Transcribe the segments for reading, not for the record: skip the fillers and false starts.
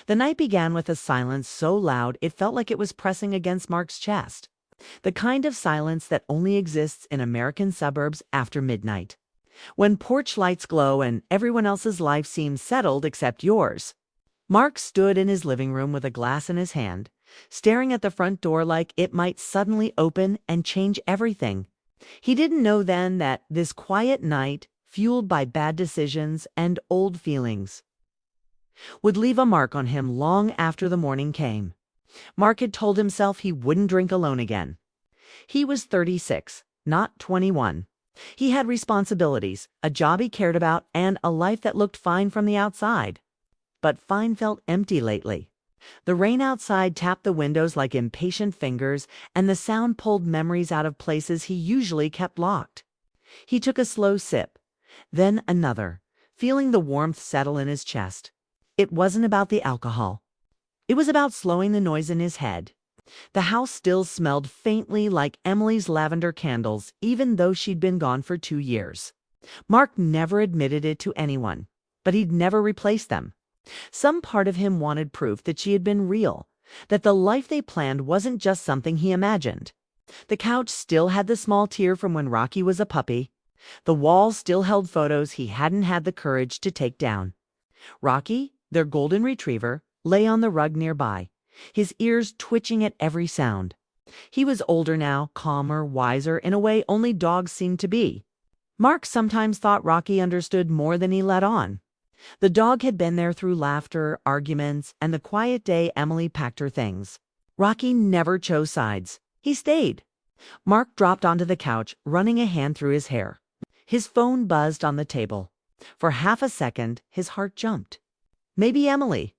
The night began with a silence so loud it felt like it was pressing against Mark's chest. The kind of silence that only exists in American suburbs after midnight, when porch lights glow and everyone else's life seems settled except yours. Mark stood in his living room with a glass in his hand, staring at the front door like it might suddenly open and change everything. He didn't know then that this quiet night, fueled by bad decisions and old feelings, would leave a mark on him long after the morning came. Mark had told himself he wouldn't drink alone again. He was 36, not 21. He had responsibilities, a job he cared about, and a life that looked fine from the outside. But fine felt empty lately. The rain outside tapped the windows like impatient fingers, and the sound pulled memories out of places he usually kept locked. He took a slow sip, then another, feeling the warmth settle in his chest. It wasn't about the alcohol. It was about slowing the noise in his head. The house still smelled faintly like Emily's lavender candles, even though she'd been gone for 2 years. Mark never admitted it to anyone, but he'd never replaced them. Some part of him wanted proof that she had been real, that the life they planned wasn't just something he imagined. The couch still had the small tear from when Rocky was a puppy. The wall still held photos he hadn't had the courage to take down. Rocky, their golden retriever, lay on the rug nearby, his ears twitching at every sound. He was older now, calmer, wiser, in a way only dogs seemed to be. Mark sometimes thought Rocky understood more than he let on. The dog had been there through laughter, arguments, and the quiet day Emily packed her things. Rocky never chose sides. He stayed. Mark dropped onto the couch, running a hand through his hair. His phone buzzed on the table. For half a second, his heart jumped. Maybe Emily.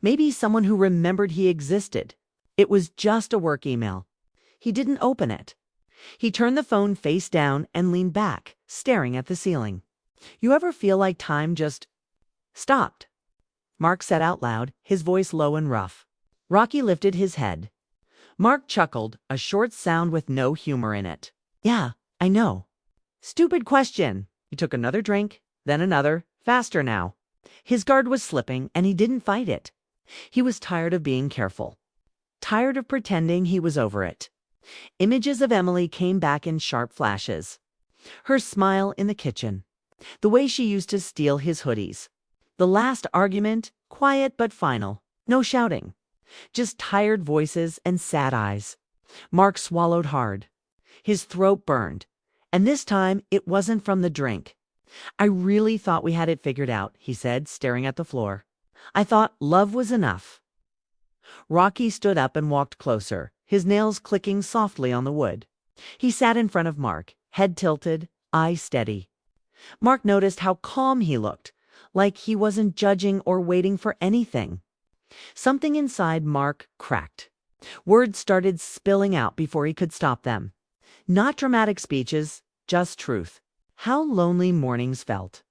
Maybe someone who remembered he existed. It was just a work email. He didn't open it. He turned the phone face down and leaned back, staring at the ceiling. You ever feel like time just stopped? Mark said out loud, his voice low and rough. Rocky lifted his head. Mark chuckled, a short sound with no humor in it. Yeah, I know. Stupid question. He took another drink, then another, faster now. His guard was slipping, and he didn't fight it. He was tired of being careful. Tired of pretending he was over it. Images of Emily came back in sharp flashes. Her smile in the kitchen. The way she used to steal his hoodies. The last argument, quiet but final. No shouting. Just tired voices and sad eyes. Mark swallowed hard. His throat burned. And this time, it wasn't from the drink. I really thought we had it figured out, he said, staring at the floor. I thought love was enough. Rocky stood up and walked closer, his nails clicking softly on the wood. He sat in front of Mark, head tilted, eyes steady. Mark noticed how calm he looked, like he wasn't judging or waiting for anything. Something inside Mark cracked. Words started spilling out before he could stop them. Not dramatic speeches, just truth. How lonely mornings felt.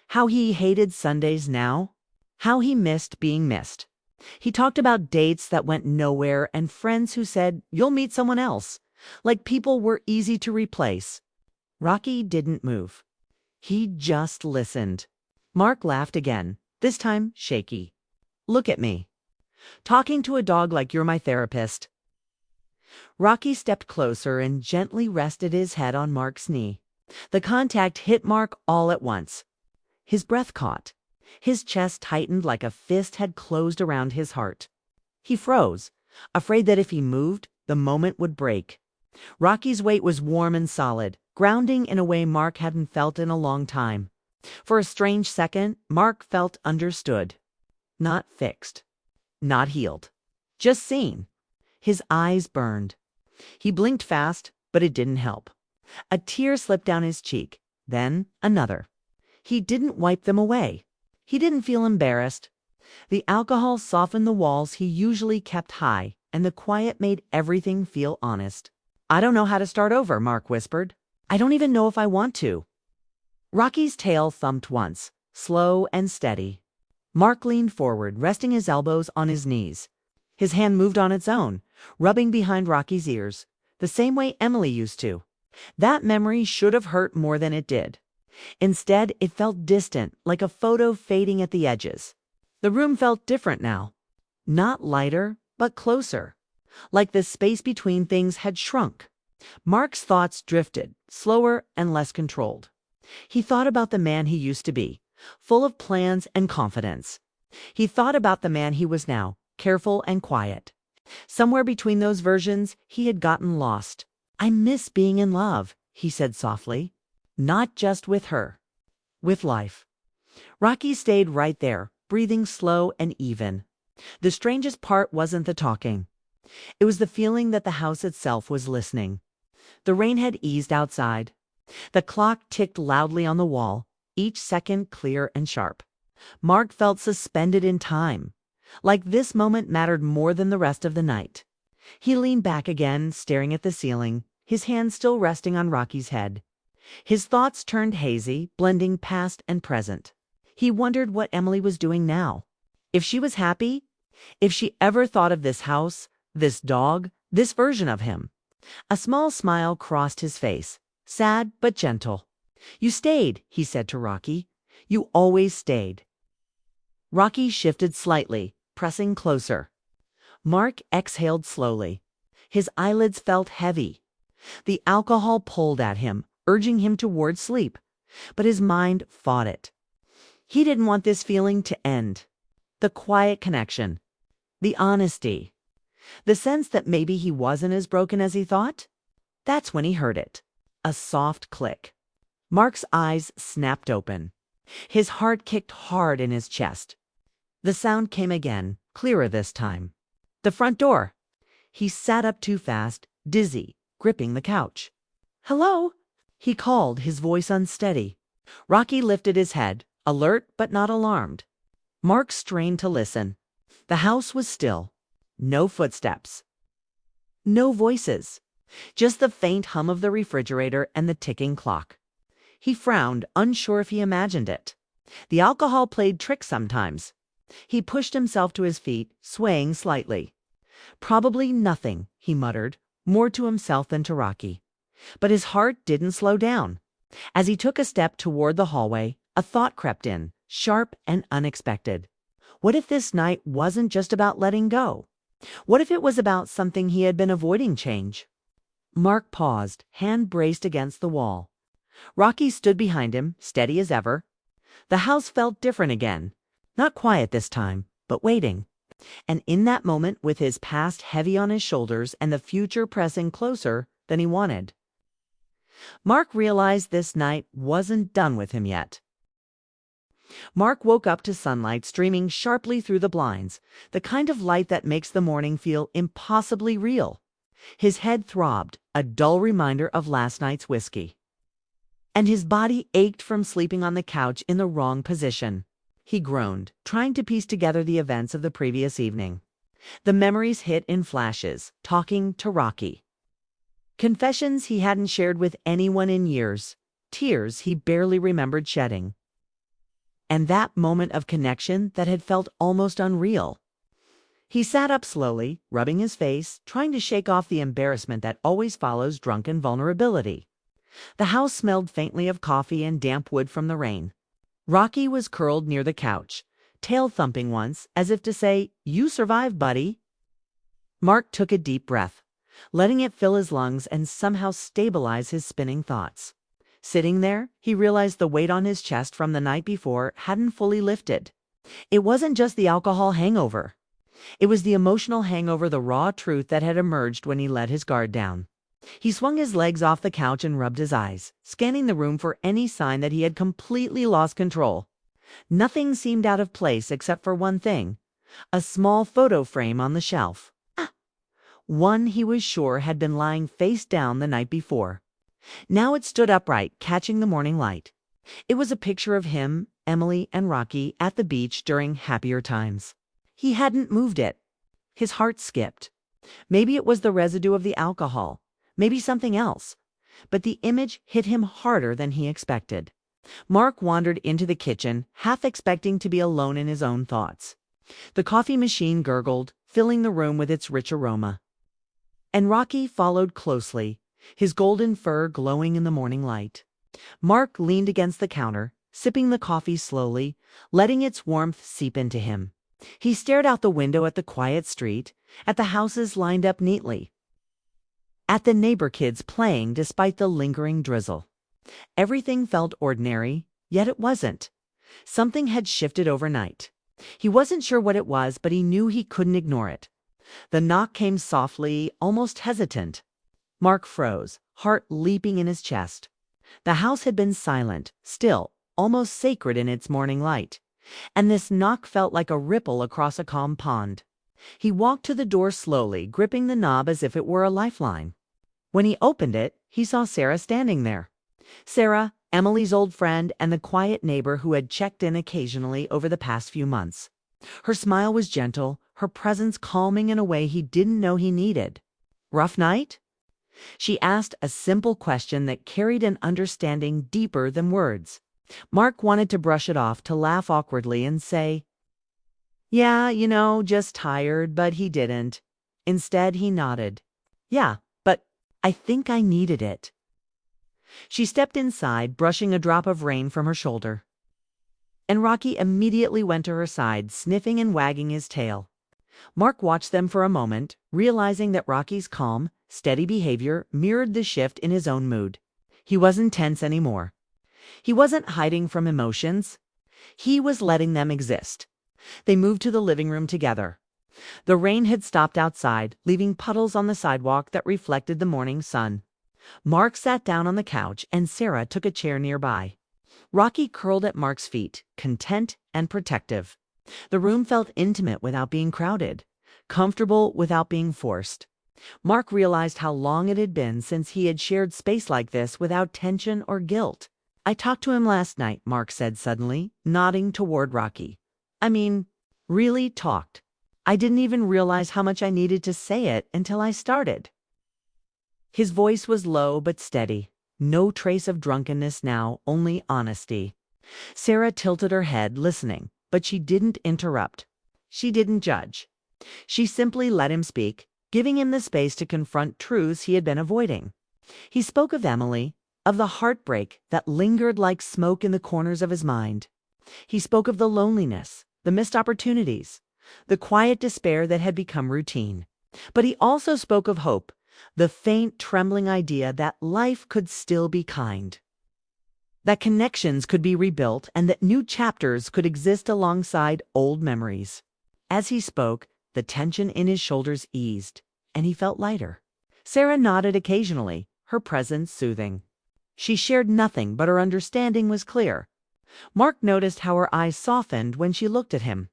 How he hated Sundays now. How he missed being missed. He talked about dates that went nowhere and friends who said, "You'll meet someone else," like people were easy to replace. Rocky didn't move. He just listened. Mark laughed again, this time shaky. Look at me. Talking to a dog like you're my therapist. Rocky stepped closer and gently rested his head on Mark's knee. The contact hit Mark all at once. His breath caught. His chest tightened like a fist had closed around his heart. He froze, afraid that if he moved, the moment would break. Rocky's weight was warm and solid, grounding in a way Mark hadn't felt in a long time. For a strange second, Mark felt understood. Not fixed. Not healed. Just seen. His eyes burned. He blinked fast, but it didn't help. A tear slipped down his cheek, then another. He didn't wipe them away. He didn't feel embarrassed. The alcohol softened the walls he usually kept high, and the quiet made everything feel honest. I don't know how to start over, Mark whispered. I don't even know if I want to. Rocky's tail thumped once, slow and steady. Mark leaned forward, resting his elbows on his knees. His hand moved on its own, rubbing behind Rocky's ears, the same way Emily used to. That memory should have hurt more than it did. Instead, it felt distant, like a photo fading at the edges. The room felt different now. Not lighter, but closer. Like the space between things had shrunk. Mark's thoughts drifted, slower and less controlled. He thought about the man he used to be, full of plans and confidence. He thought about the man he was now, careful and quiet. Somewhere between those versions, he had gotten lost. "I miss being in love," he said softly. Not just with her. With life. Rocky stayed right there, breathing slow and even. The strangest part wasn't the talking. It was the feeling that the house itself was listening. The rain had eased outside. The clock ticked loudly on the wall, each second clear and sharp. Mark felt suspended in time, like this moment mattered more than the rest of the night. He leaned back again, staring at the ceiling, his hand still resting on Rocky's head. His thoughts turned hazy, blending past and present. He wondered what Emily was doing now. If she was happy, if she ever thought of this house, this dog, this version of him. A small smile crossed his face, sad but gentle. "You stayed," he said to Rocky. "You always stayed." Rocky shifted slightly, pressing closer. Mark exhaled slowly. His eyelids felt heavy. The alcohol pulled at him, urging him toward sleep, but his mind fought it. He didn't want this feeling to end. The quiet connection. The honesty. The sense that maybe he wasn't as broken as he thought. That's when he heard it. A soft click. Mark's eyes snapped open. His heart kicked hard in his chest. The sound came again, clearer this time. The front door. He sat up too fast, dizzy, gripping the couch. "Hello?" he called, his voice unsteady. Rocky lifted his head, alert but not alarmed. Mark strained to listen. The house was still. No footsteps. No voices. Just the faint hum of the refrigerator and the ticking clock. He frowned, unsure if he imagined it. The alcohol played tricks sometimes. He pushed himself to his feet, swaying slightly. "Probably nothing," he muttered, more to himself than to Rocky. But his heart didn't slow down. As he took a step toward the hallway, a thought crept in, sharp and unexpected. What if this night wasn't just about letting go? What if it was about something he had been avoiding change? Mark paused, hand braced against the wall. Rocky stood behind him, steady as ever. The house felt different again. Not quiet this time, but waiting. And in that moment, with his past heavy on his shoulders and the future pressing closer than he wanted, Mark realized this night wasn't done with him yet. Mark woke up to sunlight streaming sharply through the blinds, the kind of light that makes the morning feel impossibly real. His head throbbed, a dull reminder of last night's whiskey. And his body ached from sleeping on the couch in the wrong position. He groaned, trying to piece together the events of the previous evening. The memories hit in flashes, talking to Rocky. Confessions he hadn't shared with anyone in years. Tears he barely remembered shedding. And that moment of connection that had felt almost unreal. He sat up slowly, rubbing his face, trying to shake off the embarrassment that always follows drunken vulnerability. The house smelled faintly of coffee and damp wood from the rain. Rocky was curled near the couch, tail thumping once, as if to say, "You survived, buddy." Mark took a deep breath, letting it fill his lungs and somehow stabilize his spinning thoughts. Sitting there, he realized the weight on his chest from the night before hadn't fully lifted. It wasn't just the alcohol hangover. It was the emotional hangover, the raw truth that had emerged when he let his guard down. He swung his legs off the couch and rubbed his eyes, scanning the room for any sign that he had completely lost control. Nothing seemed out of place except for one thing, a small photo frame on the shelf. One he was sure had been lying face down the night before. Now it stood upright, catching the morning light. It was a picture of him, Emily, and Rocky at the beach during happier times. He hadn't moved it. His heart skipped. Maybe it was the residue of the alcohol. Maybe something else. But the image hit him harder than he expected. Mark wandered into the kitchen, half expecting to be alone in his own thoughts. The coffee machine gurgled, filling the room with its rich aroma. And Rocky followed closely, his golden fur glowing in the morning light. Mark leaned against the counter, sipping the coffee slowly, letting its warmth seep into him. He stared out the window at the quiet street, at the houses lined up neatly, at the neighbor kids playing despite the lingering drizzle. Everything felt ordinary, yet it wasn't. Something had shifted overnight. He wasn't sure what it was, but he knew he couldn't ignore it. The knock came softly, almost hesitant. Mark froze, heart leaping in his chest. The house had been silent, still, almost sacred in its morning light, and this knock felt like a ripple across a calm pond. He walked to the door slowly, gripping the knob as if it were a lifeline. When he opened it, he saw Sarah standing there. Sarah, Emily's old friend and the quiet neighbor who had checked in occasionally over the past few months. Her smile was gentle, her presence calming in a way he didn't know he needed. "Rough night?" She asked a simple question that carried an understanding deeper than words. Mark wanted to brush it off, to laugh awkwardly and say, "Yeah, just tired," but he didn't. Instead, he nodded. "Yeah, but I think I needed it." She stepped inside, brushing a drop of rain from her shoulder. And Rocky immediately went to her side, sniffing and wagging his tail. Mark watched them for a moment, realizing that Rocky's calm, steady behavior mirrored the shift in his own mood. He wasn't tense anymore. He wasn't hiding from emotions. He was letting them exist. They moved to the living room together. The rain had stopped outside, leaving puddles on the sidewalk that reflected the morning sun. Mark sat down on the couch and Sarah took a chair nearby. Rocky curled at Mark's feet, content and protective. The room felt intimate without being crowded, comfortable without being forced. Mark realized how long it had been since he had shared space like this without tension or guilt. "I talked to him last night," Mark said suddenly, nodding toward Rocky. Really talked. I didn't even realize how much I needed to say it until I started." His voice was low but steady. No trace of drunkenness now, only honesty. Sarah tilted her head, listening, but she didn't interrupt. She didn't judge. She simply let him speak, giving him the space to confront truths he had been avoiding. He spoke of Emily, of the heartbreak that lingered like smoke in the corners of his mind. He spoke of the loneliness, the missed opportunities, the quiet despair that had become routine. But he also spoke of hope, the faint, trembling idea that life could still be kind, that connections could be rebuilt, and that new chapters could exist alongside old memories. As he spoke, the tension in his shoulders eased, and he felt lighter. Sarah nodded occasionally, her presence soothing. She shared nothing, but her understanding was clear. Mark noticed how her eyes softened when she looked at him,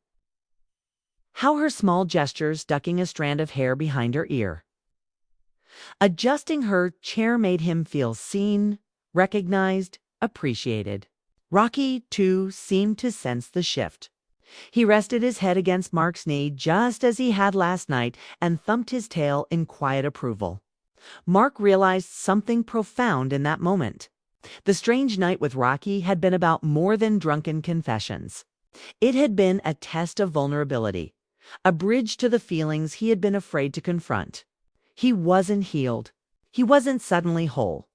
how her small gestures, ducking a strand of hair behind her ear, adjusting her chair, made him feel seen, recognized, appreciated. Rocky, too, seemed to sense the shift. He rested his head against Mark's knee just as he had last night and thumped his tail in quiet approval. Mark realized something profound in that moment. The strange night with Rocky had been about more than drunken confessions. It had been a test of vulnerability, a bridge to the feelings he had been afraid to confront. He wasn't healed. He wasn't suddenly whole.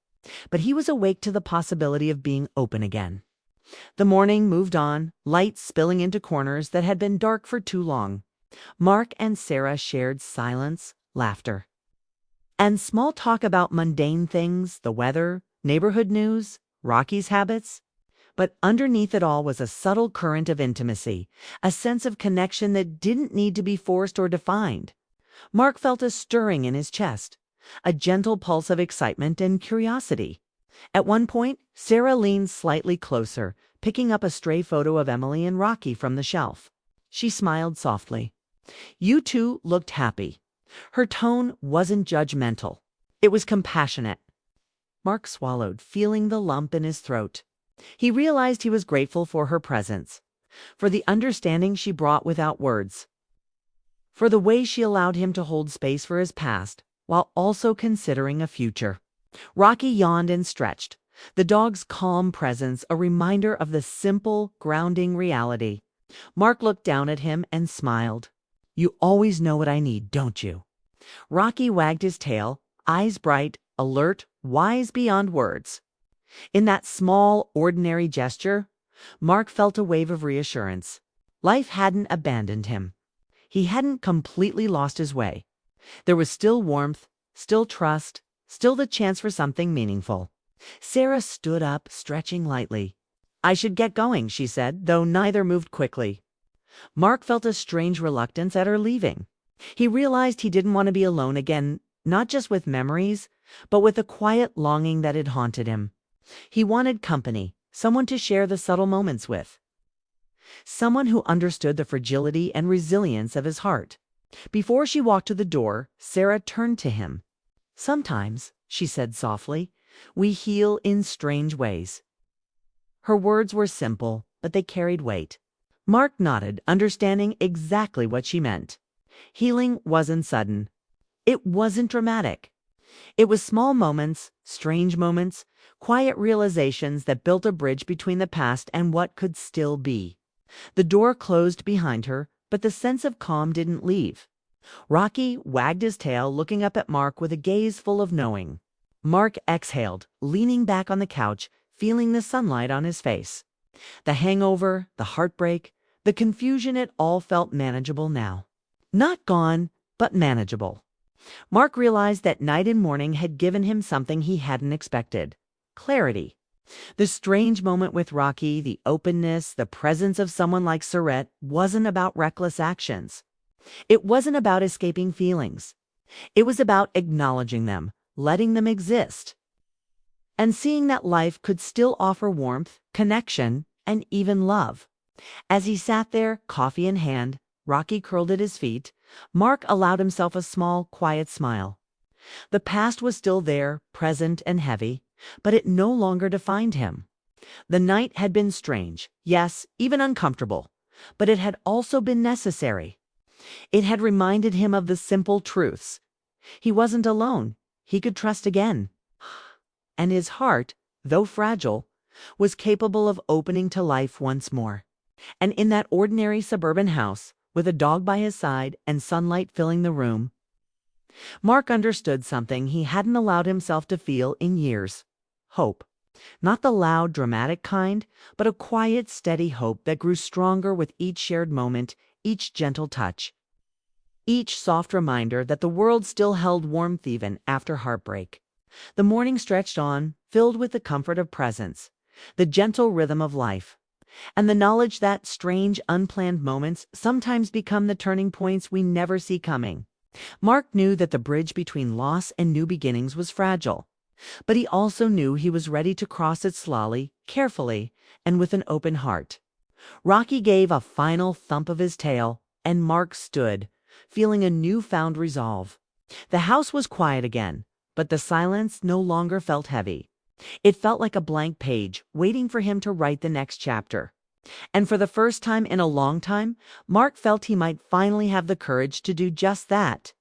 But he was awake to the possibility of being open again. The morning moved on, light spilling into corners that had been dark for too long. Mark and Sarah shared silence, laughter, and small talk about mundane things, the weather, neighborhood news, Rocky's habits. But underneath it all was a subtle current of intimacy, a sense of connection that didn't need to be forced or defined. Mark felt a stirring in his chest, a gentle pulse of excitement and curiosity. At one point, Sarah leaned slightly closer, picking up a stray photo of Emily and Rocky from the shelf. She smiled softly. "You two looked happy." Her tone wasn't judgmental. It was compassionate. Mark swallowed, feeling the lump in his throat. He realized he was grateful for her presence, for the understanding she brought without words, for the way she allowed him to hold space for his past while also considering a future. Rocky yawned and stretched, the dog's calm presence a reminder of the simple, grounding reality. Mark looked down at him and smiled. "You always know what I need, don't you?" Rocky wagged his tail, eyes bright, alert, wise beyond words. In that small, ordinary gesture, Mark felt a wave of reassurance. Life hadn't abandoned him. He hadn't completely lost his way. There was still warmth, still trust, still the chance for something meaningful. Sarah stood up, stretching lightly. "I should get going," she said, though neither moved quickly. Mark felt a strange reluctance at her leaving. He realized he didn't want to be alone again, not just with memories, but with a quiet longing that had haunted him. He wanted company, someone to share the subtle moments with. Someone who understood the fragility and resilience of his heart. Before she walked to the door, Sarah turned to him. "Sometimes," she said softly, "we heal in strange ways." Her words were simple, but they carried weight. Mark nodded, understanding exactly what she meant. Healing wasn't sudden. It wasn't dramatic. It was small moments, strange moments, quiet realizations that built a bridge between the past and what could still be. The door closed behind her, but the sense of calm didn't leave. Rocky wagged his tail, looking up at Mark with a gaze full of knowing. Mark exhaled, leaning back on the couch, feeling the sunlight on his face. The hangover, the heartbreak, the confusion, it all felt manageable now. Not gone, but manageable. Mark realized that night and morning had given him something he hadn't expected. Clarity. The strange moment with Rocky, the openness, the presence of someone like Surrett wasn't about reckless actions. It wasn't about escaping feelings. It was about acknowledging them, letting them exist, and seeing that life could still offer warmth, connection, and even love. As he sat there, coffee in hand, Rocky curled at his feet, Mark allowed himself a small, quiet smile. The past was still there, present and heavy, but it no longer defined him. The night had been strange, yes, even uncomfortable, but it had also been necessary. It had reminded him of the simple truths. He wasn't alone. He could trust again. And his heart, though fragile, was capable of opening to life once more. And in that ordinary suburban house, with a dog by his side and sunlight filling the room, Mark understood something he hadn't allowed himself to feel in years. Hope. Not the loud, dramatic kind, but a quiet, steady hope that grew stronger with each shared moment, each gentle touch, each soft reminder that the world still held warmth even after heartbreak. The morning stretched on, filled with the comfort of presence, the gentle rhythm of life, and the knowledge that strange, unplanned moments sometimes become the turning points we never see coming. Mark knew that the bridge between loss and new beginnings was fragile, but he also knew he was ready to cross it slowly, carefully, and with an open heart. Rocky gave a final thump of his tail, and Mark stood, feeling a newfound resolve. The house was quiet again, but the silence no longer felt heavy. It felt like a blank page, waiting for him to write the next chapter. And for the first time in a long time, Mark felt he might finally have the courage to do just that.